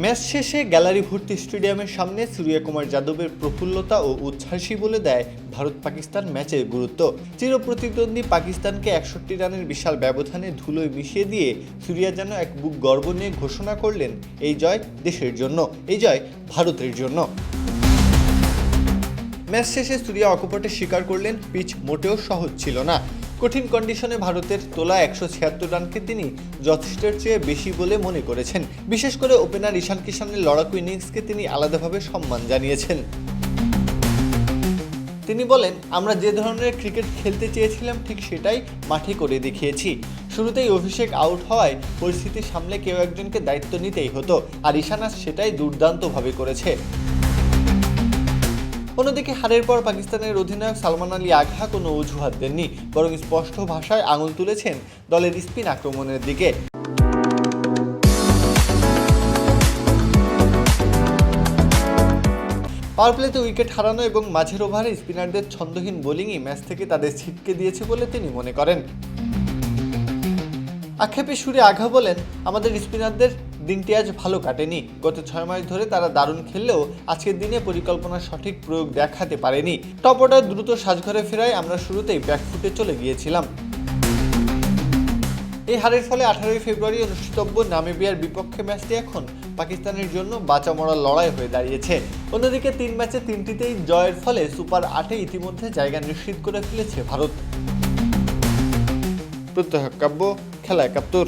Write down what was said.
Match শেষে gallery ভর্তি স্টেডিয়ামের সামনে সূর্যকুমার যাদবের প্রফুল্লতা ও উচ্ছ্বাসই বলে দেয় ভারত পাকিস্তান ম্যাচের গুরুত্ব। চিরপ্রতিদ্বন্দ্বী পাকিস্তানকে ৬১ রানের বিশাল ব্যবধানে ধুলোয় মিশিয়ে দিয়ে সূর্যা যেন এক বুক গর্ব নিয়ে ঘোষণা করলেন, এই জয় দেশের জন্য, এই জয় ভারতের জন্য। ম্যাচ শেষে সূর্যা অকপটে স্বীকার করলেন, পিচ মোটেও সহজ ছিল না। কঠিন কন্ডিশনে ভারতের তোলা ১৭৬ রানকে তিনি যথেষ্টের চেয়ে বেশি বলে মনে করেছেন। বিশেষ করে ওপেনার ঈশান কিষানের লড়াকু ইনিংসকে তিনি আলাদাভাবে সম্মান জানিয়েছেন। তিনি বলেন, আমরা যে ধরনের ক্রিকেট খেলতে চেয়েছিলাম ঠিক সেটাই মাঠে করে দেখিয়েছি। শুরুতেই অভিষেক আউট হওয়ায় পরিস্থিতি সামলে কেউ একজনকে দায়িত্ব নিতেই হতো, আর ঈশান সেটাই দুর্দান্তভাবে করেছে। অন্যদিকে হারের পর পাকিস্তানের অধিনায়ক সালমান আলী আগহা কোনো অজুহাত দেননি, বরং স্পষ্ট ভাষায় আঙুল তুলেছেন দলের স্পিন আক্রমণের দিকে। পাওয়ার প্লেতে উইকেট হারানো এবং মাঝের ওভারে স্পিনারদের ছন্দহীন বোলিংই ম্যাচ থেকে তাদের ছিটকে দিয়েছে বলে তিনি মনে করেন। আক্ষেপে সুরে আগহা বলেন, আমাদের স্পিনারদের দিনটি আজ ভালো কাটেনি। গত ৬ মাস ধরে তারা দারুণ খেললেও আজকের দিনে পরিকল্পনার সঠিক প্রয়োগ দেখাতে পারেনি। টপ অর্ডার দ্রুত সাজঘরে ফেরায় আমরা শুরুতেই ব্যাকফুটে চলে গিয়েছিলাম। এই হারের ফলে ১৮ ফেব্রুয়ারি অনুষ্ঠিতব্য নামিবিয়ার বিপক্ষে ম্যাচটি এখন পাকিস্তানের জন্য বাঁচা মরার লড়াই হয়ে দাঁড়িয়েছে। অন্যদিকে ৩ ম্যাচে ৩টিতেই জয়ের ফলে সুপার ৮-এ ইতিমধ্যে জায়গা নিশ্চিত করে ফেলেছে ভারত। প্রত্যহ কাব্য, খেলা ৭১।